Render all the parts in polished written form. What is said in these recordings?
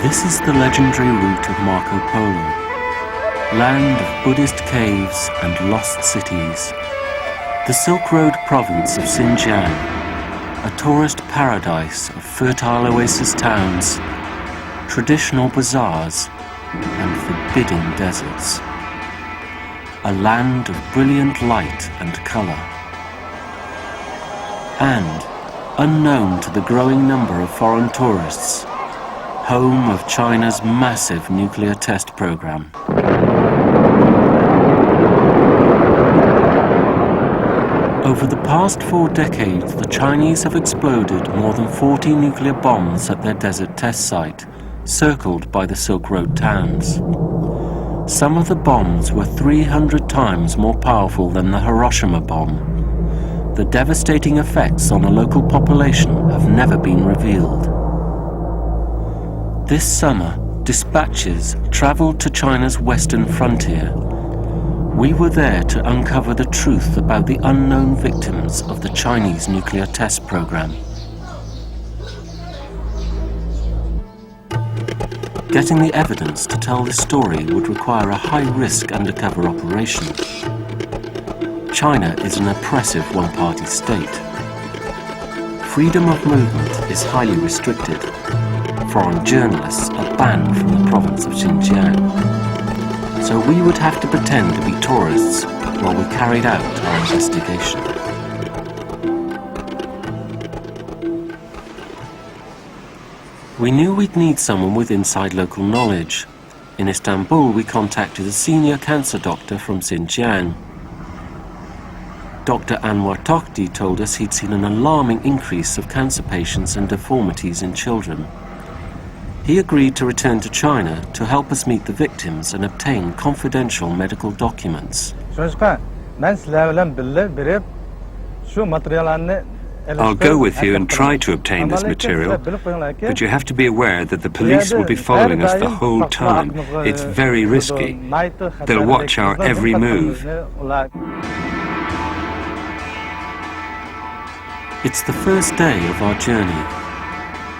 This is the legendary route of Marco Polo, land of Buddhist caves and lost cities. The Silk Road province of Xinjiang, a tourist paradise of fertile oasis towns, traditional bazaars, and forbidding deserts. A land of brilliant light and colour. And, unknown to the growing number of foreign tourists, home of China's massive nuclear test program. Over the past 4 decades, the Chinese have exploded more than 40 nuclear bombs at their desert test site, circled by the Silk Road towns. Some of the bombs were 300 times more powerful than the Hiroshima bomb. The devastating effects on the local population have never been revealed. This summer, dispatches travelled to China's western frontier. We were there to uncover the truth about the unknown victims of the Chinese nuclear test program. Getting the evidence to tell this story would require a high-risk undercover operation. China is an oppressive one-party state. Freedom of movement is highly restricted. Foreign journalists are banned from the province of Xinjiang. So we would have to pretend to be tourists while we carried out our investigation. We knew we'd need someone with inside local knowledge. In Istanbul, we contacted a senior cancer doctor from Xinjiang. Dr. Anwar Tokhti told us he'd seen an alarming increase of cancer patients and deformities in children. He agreed to return to China to help us meet the victims and obtain confidential medical documents. I'll go with you and try to obtain this material, but you have to be aware that the police will be following us the whole time. It's very risky. They'll watch our every move. It's the first day of our journey.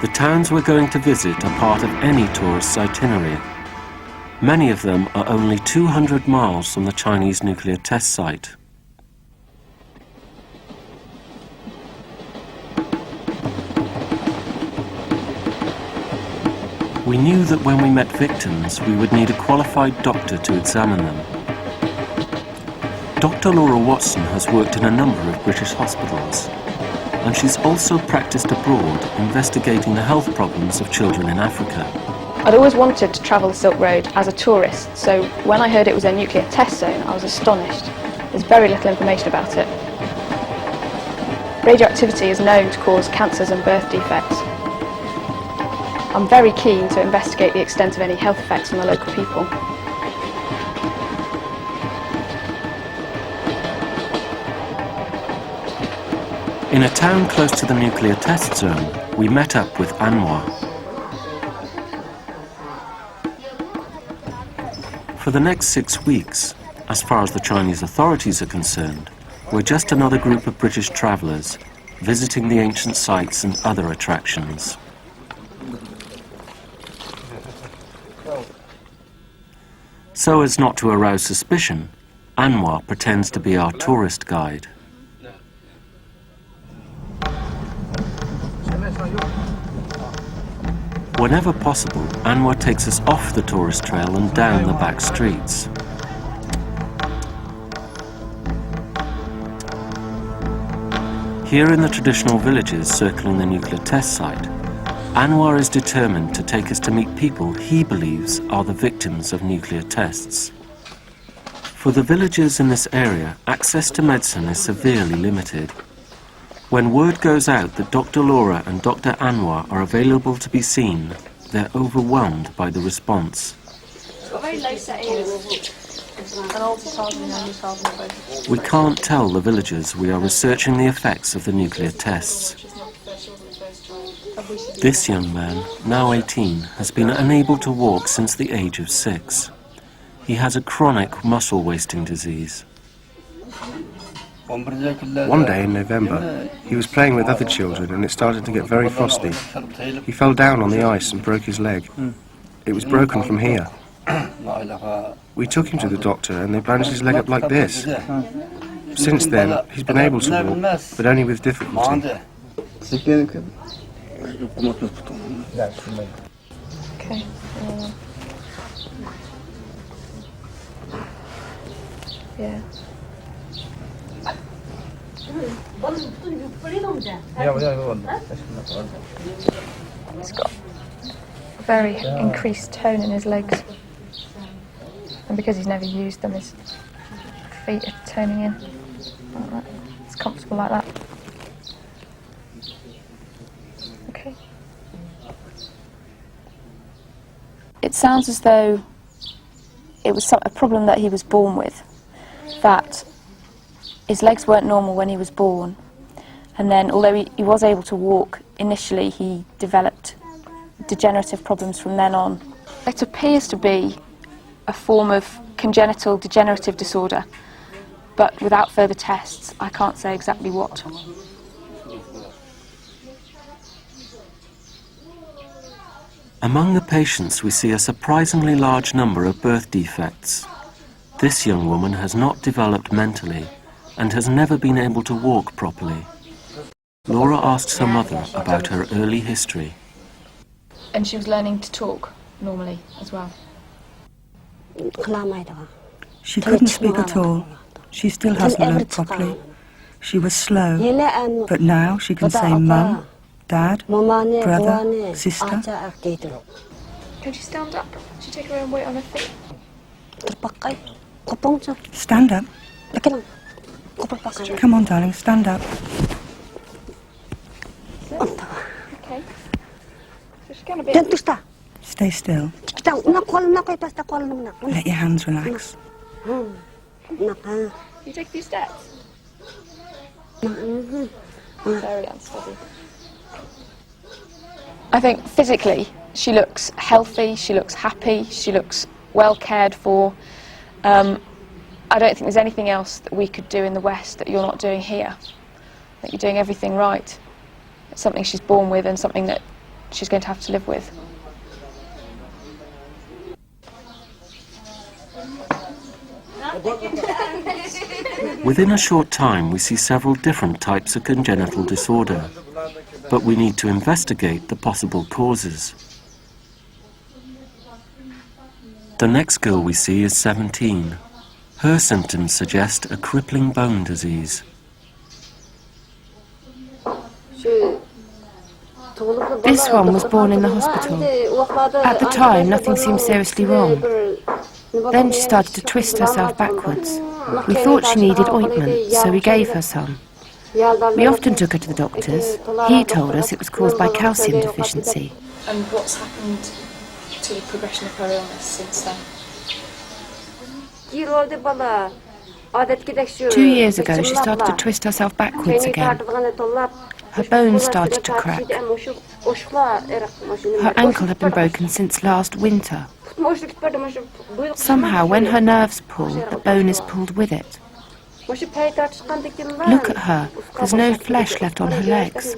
The towns we're going to visit are part of any tourist's itinerary. Many of them are only 200 miles from the Chinese nuclear test site. We knew that when we met victims, we would need a qualified doctor to examine them. Dr. Laura Watson has worked in a number of British hospitals, and she's also practiced abroad, investigating the health problems of children in Africa. I'd always wanted to travel the Silk Road as a tourist, so when I heard it was a nuclear test zone, I was astonished. There's very little information about it. Radioactivity is known to cause cancers and birth defects. I'm very keen to investigate the extent of any health effects on the local people. In a town close to the nuclear test zone, we met up with Anwar. For the next 6 weeks, as far as the Chinese authorities are concerned, we're just another group of British travellers visiting the ancient sites and other attractions. So as not to arouse suspicion, Anwar pretends to be our tourist guide. Whenever possible, Anwar takes us off the tourist trail and down the back streets. Here in the traditional villages circling the nuclear test site, Anwar is determined to take us to meet people he believes are the victims of nuclear tests. For the villagers in this area, access to medicine is severely limited. When word goes out that Dr. Laura and Dr. Anwar are available to be seen, they're overwhelmed by the response. We can't tell the villagers we are researching the effects of the nuclear tests. This young man, now 18, has been unable to walk since the age of 6. He has a chronic muscle wasting disease. One day in November, he was playing with other children and it started to get very frosty. He fell down on the ice and broke his leg. It was broken from here. We took him to the doctor and they bandaged his leg up like this. Since then, he's been able to walk, but only with difficulty. Okay. Yeah. He's got a very increased tone in his legs. And because he's never used them, his feet are toning in. Like that. It's comfortable like that. Okay. It sounds as though it was a problem that he was born with, that his legs weren't normal when he was born, and then although he was able to walk, initially he developed degenerative problems from then on. It appears to be a form of congenital degenerative disorder, but without further tests I can't say exactly what. Among the patients we see a surprisingly large number of birth defects. This young woman has not developed mentally and has never been able to walk properly. Laura asks her mother about her early history. And she was learning to talk normally as well? She couldn't speak at all. She still hasn't learned properly. She was slow, but now she can say mum, dad, brother, sister. Can she stand up? She take her own weight on her feet? Stand up. Come on, darling, stand up. Okay. So she's going to be... Stay still. Let your hands relax. You take a few steps? Very unsteady. I think physically she looks healthy, she looks happy, she looks well cared for. I don't think there's anything else that we could do in the West that you're not doing here. That you're doing everything right. It's something she's born with and something that she's going to have to live with. Within a short time we see several different types of congenital disorder, but we need to investigate the possible causes. The next girl we see is 17. Her symptoms suggest a crippling bone disease. This one was born in the hospital. At the time, nothing seemed seriously wrong. Then she started to twist herself backwards. We thought she needed ointment, so we gave her some. We often took her to the doctors. He told us it was caused by calcium deficiency. And what's happened to the progression of her illness since then? 2 years ago, she started to twist herself backwards again. Her bones started to crack. Her ankle had been broken since last winter. Somehow, when her nerves pull, the bone is pulled with it. Look at her. There's no flesh left on her legs.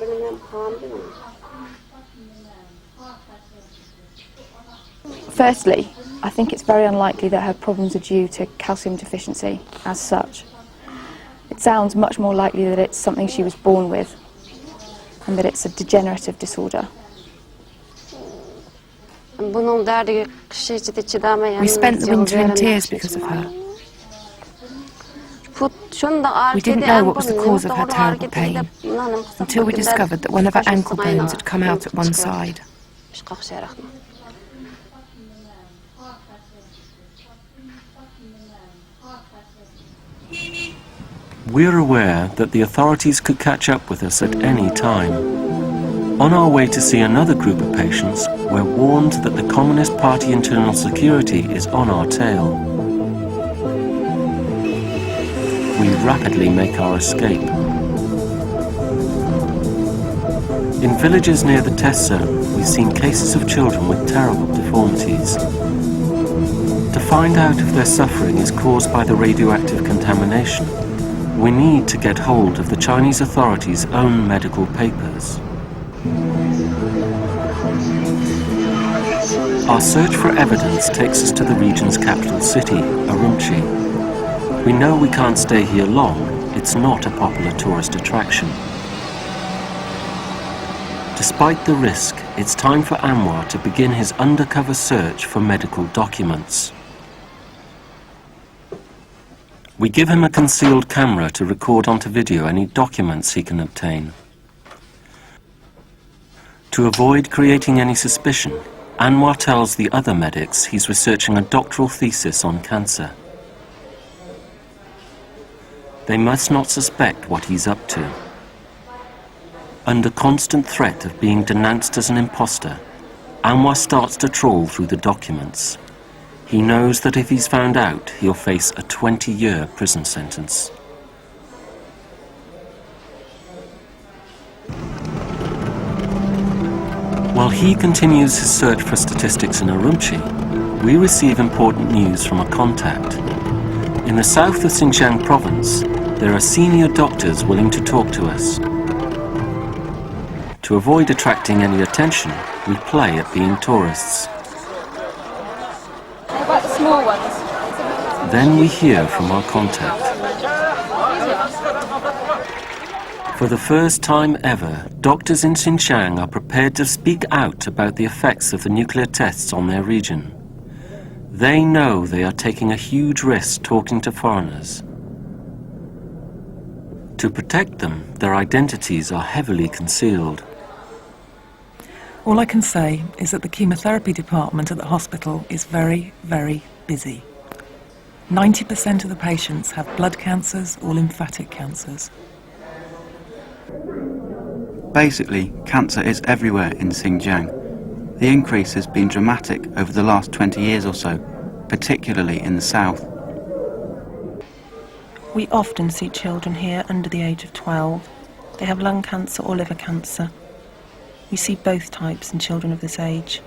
Firstly, I think it's very unlikely that her problems are due to calcium deficiency as such. It sounds much more likely that it's something she was born with and that it's a degenerative disorder. We spent the winter in tears because of her. We didn't know what was the cause of her terrible pain until we discovered that one of her ankle bones had come out at one side. We're aware that the authorities could catch up with us at any time. On our way to see another group of patients, we're warned that the Communist Party internal security is on our tail. We rapidly make our escape. In villages near the test zone, we've seen cases of children with terrible deformities. To find out if their suffering is caused by the radioactive contamination, we need to get hold of the Chinese authorities' own medical papers. Our search for evidence takes us to the region's capital city, Urumqi. We know we can't stay here long. It's not a popular tourist attraction. Despite the risk, it's time for Anwar to begin his undercover search for medical documents. We give him a concealed camera to record onto video any documents he can obtain. To avoid creating any suspicion, Anwar tells the other medics he's researching a doctoral thesis on cancer. They must not suspect what he's up to. Under constant threat of being denounced as an imposter, Anwar starts to trawl through the documents. He knows that if he's found out, he'll face a 20-year prison sentence. While he continues his search for statistics in Urumqi, we receive important news from a contact. In the south of Xinjiang province, there are senior doctors willing to talk to us. To avoid attracting any attention, we play at being tourists. What about the small ones? Then we hear from our contact. For the first time ever, doctors in Xinjiang are prepared to speak out about the effects of the nuclear tests on their region. They know they are taking a huge risk talking to foreigners. To protect them, their identities are heavily concealed. All I can say is that the chemotherapy department at the hospital is very, very busy. 90% of the patients have blood cancers or lymphatic cancers. Basically, cancer is everywhere in Xinjiang. The increase has been dramatic over the last 20 years or so, particularly in the south. We often see children here under the age of 12. They have lung cancer or liver cancer. We see both types in children of this age.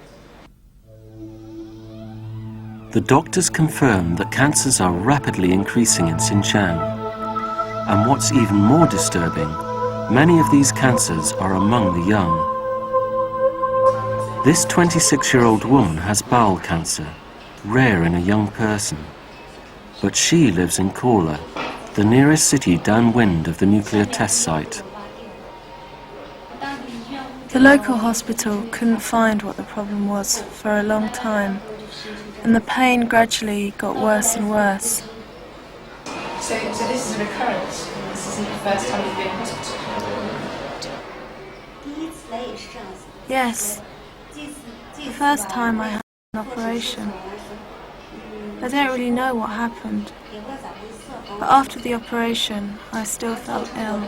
The doctors confirm that cancers are rapidly increasing in Xinjiang. And what's even more disturbing, many of these cancers are among the young. This 26-year-old woman has bowel cancer, rare in a young person. But she lives in Korla, the nearest city downwind of the nuclear test site. The local hospital couldn't find what the problem was for a long time, and the pain gradually got worse and worse. So this is a recurrence? This isn't the first time you've been in hospital? Yes, the first time I had an operation. I don't really know what happened, but after the operation I still felt ill.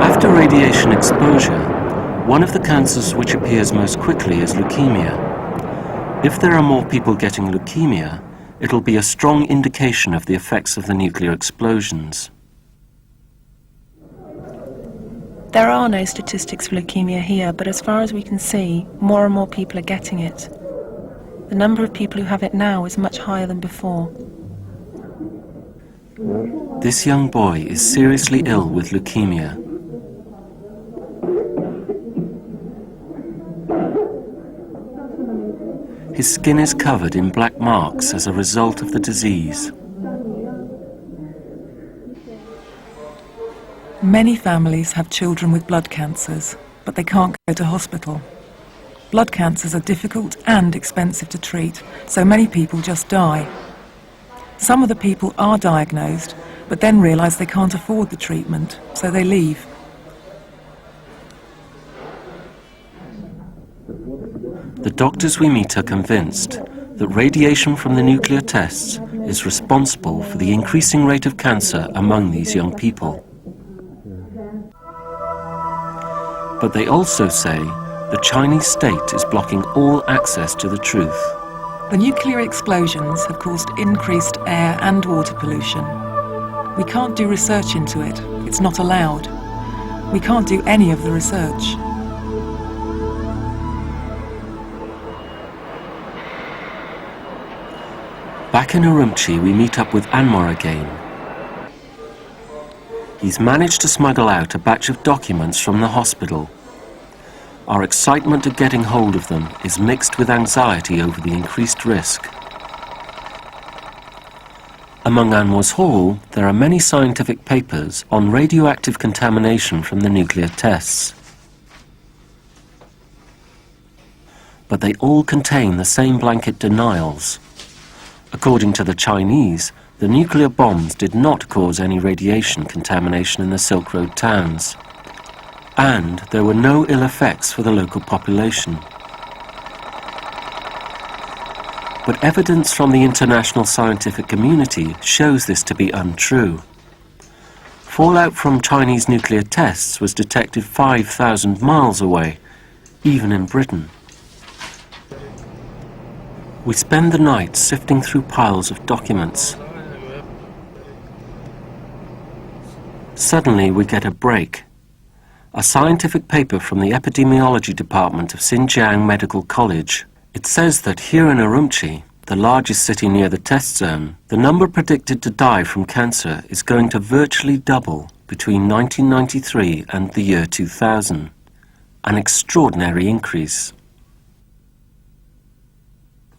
After radiation exposure, one of the cancers which appears most quickly is leukemia. If there are more people getting leukemia, it'll be a strong indication of the effects of the nuclear explosions. There are no statistics for leukemia here, but as far as we can see, more and more people are getting it. The number of people who have it now is much higher than before. This young boy is seriously ill with leukemia. His skin is covered in black marks as a result of the disease. Many families have children with blood cancers, but they can't go to hospital. Blood cancers are difficult and expensive to treat, so many people just die. Some of the people are diagnosed, but then realise they can't afford the treatment, so they leave. The doctors we meet are convinced that radiation from the nuclear tests is responsible for the increasing rate of cancer among these young people. But they also say the Chinese state is blocking all access to the truth. The nuclear explosions have caused increased air and water pollution. We can't do research into it. It's not allowed. We can't do any of the research. Back in Urumqi, we meet up with Anwar again. He's managed to smuggle out a batch of documents from the hospital. Our excitement at getting hold of them is mixed with anxiety over the increased risk. Among Anwar's haul, there are many scientific papers on radioactive contamination from the nuclear tests. But they all contain the same blanket denials. According to the Chinese, the nuclear bombs did not cause any radiation contamination in the Silk Road towns, and there were no ill effects for the local population. But evidence from the international scientific community shows this to be untrue. Fallout from Chinese nuclear tests was detected 5,000 miles away, even in Britain. We spend the night sifting through piles of documents. Suddenly we get a break. A scientific paper from the epidemiology department of Xinjiang Medical College. It says that here in Urumqi, the largest city near the test zone, the number predicted to die from cancer is going to virtually double between 1993 and the year 2000. An extraordinary increase.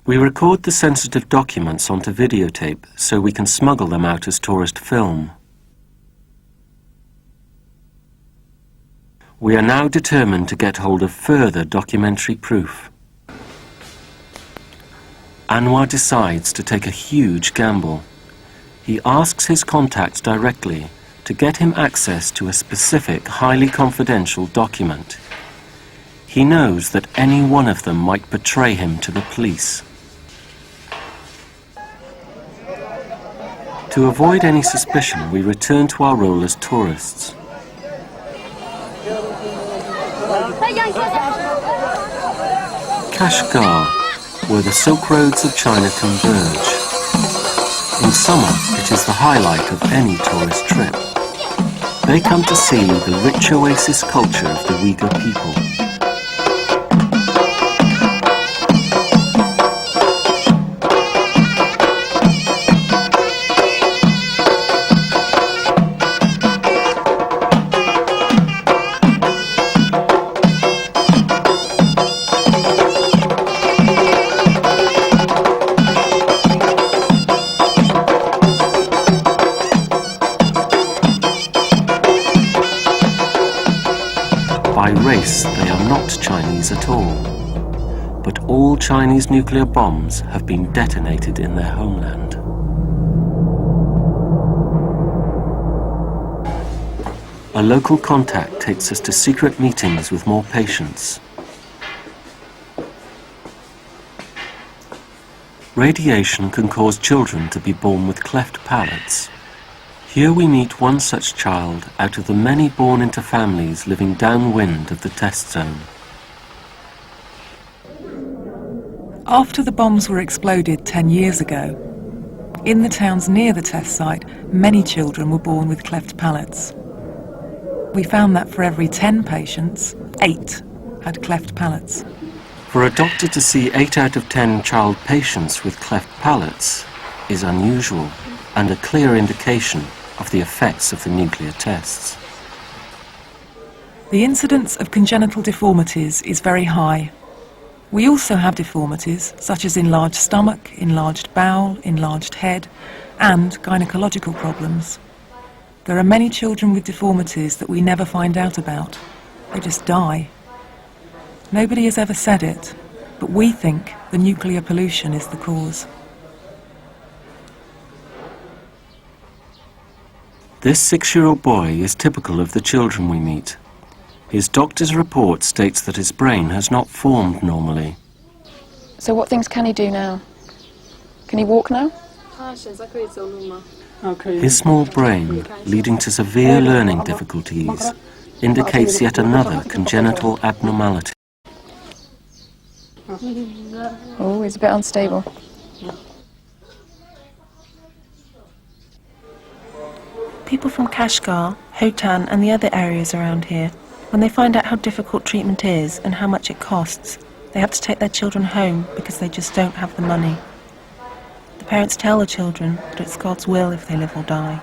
We record the sensitive documents onto videotape so we can smuggle them out as tourist film. We are now determined to get hold of further documentary proof. Anwar decides to take a huge gamble. He asks his contacts directly to get him access to a specific, highly confidential document. He knows that any one of them might betray him to the police. To avoid any suspicion, we return to our role as tourists. Kashgar, where the Silk Roads of China converge. In summer, it is the highlight of any tourist trip. They come to see the rich oasis culture of the Uyghur people. By race, they are not Chinese at all. But all Chinese nuclear bombs have been detonated in their homeland. A local contact takes us to secret meetings with more patients. Radiation can cause children to be born with cleft palates. Here we meet one such child out of the many born into families living downwind of the test zone. After the bombs were exploded 10 years ago, in the towns near the test site, many children were born with cleft palates. We found that for every 10 patients, 8 had cleft palates. For a doctor to see 8 out of 10 child patients with cleft palates is unusual and a clear indication of the effects of the nuclear tests. The incidence of congenital deformities is very high. We also have deformities such as enlarged stomach, enlarged bowel, enlarged head, and gynecological problems. There are many children with deformities that we never find out about. They just die. Nobody has ever said it, but we think the nuclear pollution is the cause. This 6-year-old boy is typical of the children we meet. His doctor's report states that his brain has not formed normally. So what things can he do now? Can he walk now? His small brain, leading to severe learning difficulties, indicates yet another congenital abnormality. Oh, he's a bit unstable. People from Kashgar, Hotan and the other areas around here, when they find out how difficult treatment is and how much it costs, they have to take their children home because they just don't have the money. The parents tell the children that it's God's will if they live or die.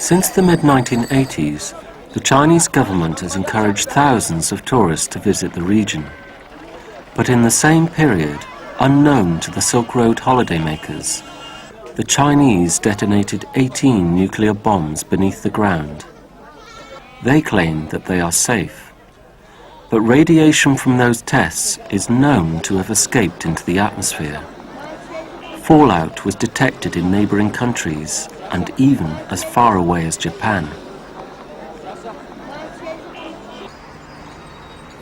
Since the mid-1980s, the Chinese government has encouraged thousands of tourists to visit the region. But in the same period, unknown to the Silk Road holidaymakers, the Chinese detonated 18 nuclear bombs beneath the ground. They claim that they are safe, but radiation from those tests is known to have escaped into the atmosphere. Fallout was detected in neighbouring countries and even as far away as Japan.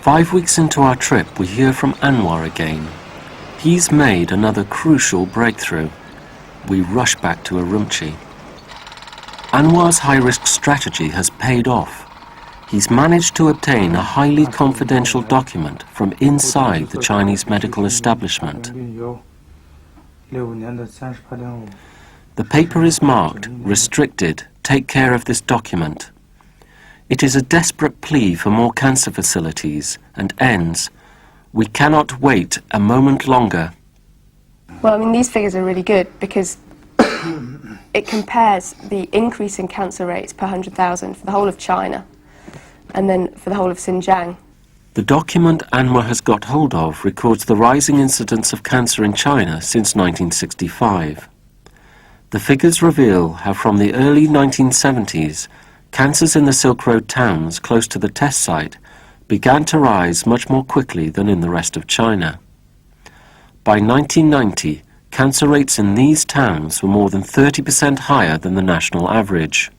5 weeks into our trip, we hear from Anwar again. He's made another crucial breakthrough. We rush back to Urumqi. Anwar's high-risk strategy has paid off. He's managed to obtain a highly confidential document from inside the Chinese medical establishment. The paper is marked, restricted, take care of this document. It is a desperate plea for more cancer facilities and ends, we cannot wait a moment longer. Well, I mean, these figures are really good because it compares the increase in cancer rates per 100,000 for the whole of China and then for the whole of Xinjiang. The document Anwar has got hold of records the rising incidence of cancer in China since 1965. The figures reveal how from the early 1970s, cancers in the Silk Road towns close to the test site began to rise much more quickly than in the rest of China. By 1990, cancer rates in these towns were more than 30% higher than the national average.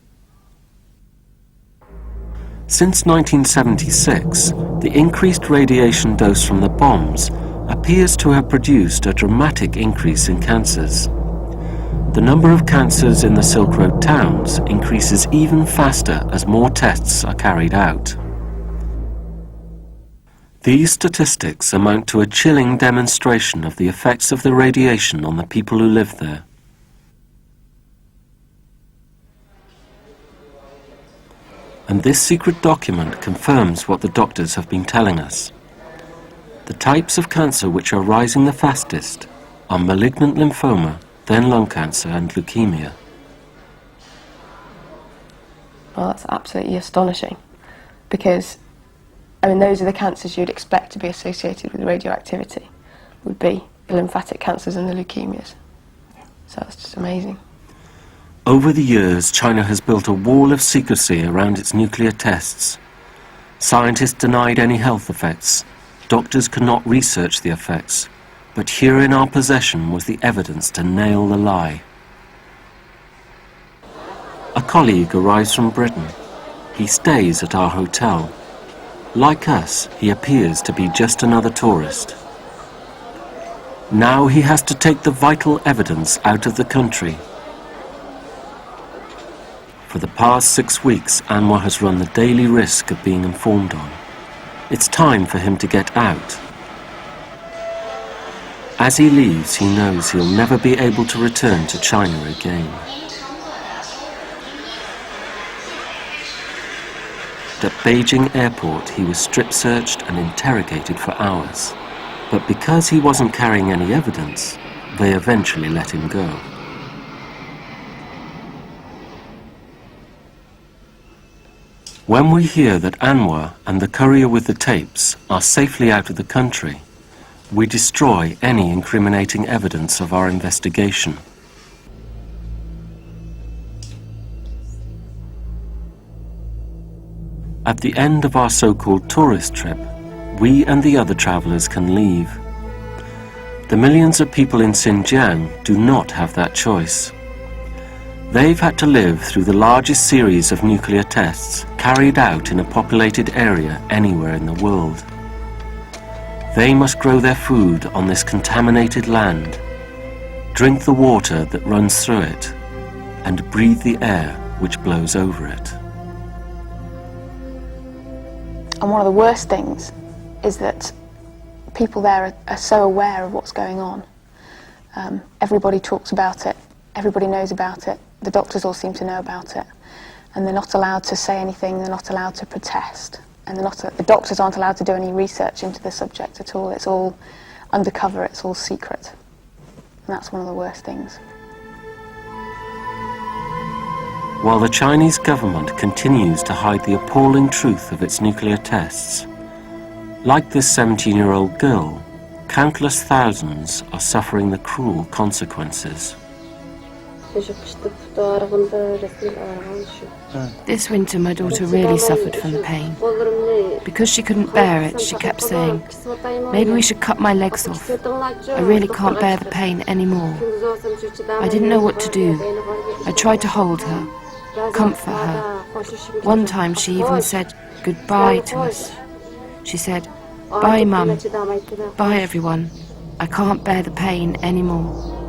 Since 1976, the increased radiation dose from the bombs appears to have produced a dramatic increase in cancers. The number of cancers in the Silk Road towns increases even faster as more tests are carried out. These statistics amount to a chilling demonstration of the effects of the radiation on the people who live there. And this secret document confirms what the doctors have been telling us. The types of cancer which are rising the fastest are malignant lymphoma, then lung cancer and leukemia. Well, that's absolutely astonishing because, I mean, those are the cancers you'd expect to be associated with radioactivity, would be the lymphatic cancers and the leukemias. So that's just amazing. Over the years, China has built a wall of secrecy around its nuclear tests. Scientists denied any health effects. Doctors could not research the effects. But here in our possession was the evidence to nail the lie. A colleague arrives from Britain. He stays at our hotel. Like us, he appears to be just another tourist. Now he has to take the vital evidence out of the country. For the past 6 weeks, Anwar has run the daily risk of being informed on. It's time for him to get out. As he leaves, he knows he'll never be able to return to China again. At Beijing airport, he was strip-searched and interrogated for hours. But because he wasn't carrying any evidence, they eventually let him go. When we hear that Anwar and the courier with the tapes are safely out of the country, we destroy any incriminating evidence of our investigation. At the end of our so-called tourist trip, we and the other travellers can leave. The millions of people in Xinjiang do not have that choice. They've had to live through the largest series of nuclear tests carried out in a populated area anywhere in the world. They must grow their food on this contaminated land, drink the water that runs through it, and breathe the air which blows over it. And one of the worst things is that people there are so aware of what's going on. Everybody talks about it, everybody knows about it, the doctors all seem to know about it, and they're not allowed to say anything, they're not allowed to protest. And the doctors aren't allowed to do any research into the subject at all. It's all undercover, it's all secret. And that's one of the worst things. while the Chinese government continues to hide the appalling truth of its nuclear tests. Like this 17-year-old girl, countless thousands are suffering the cruel consequences. This winter my daughter really suffered from the pain. Because she couldn't bear it, she kept saying, "Maybe we should cut my legs off. I really can't bear the pain anymore." I didn't know what to do. I tried to hold her, comfort her. One time she even said goodbye to us. She said, "Bye, Mum. Bye, everyone. I can't bear the pain anymore."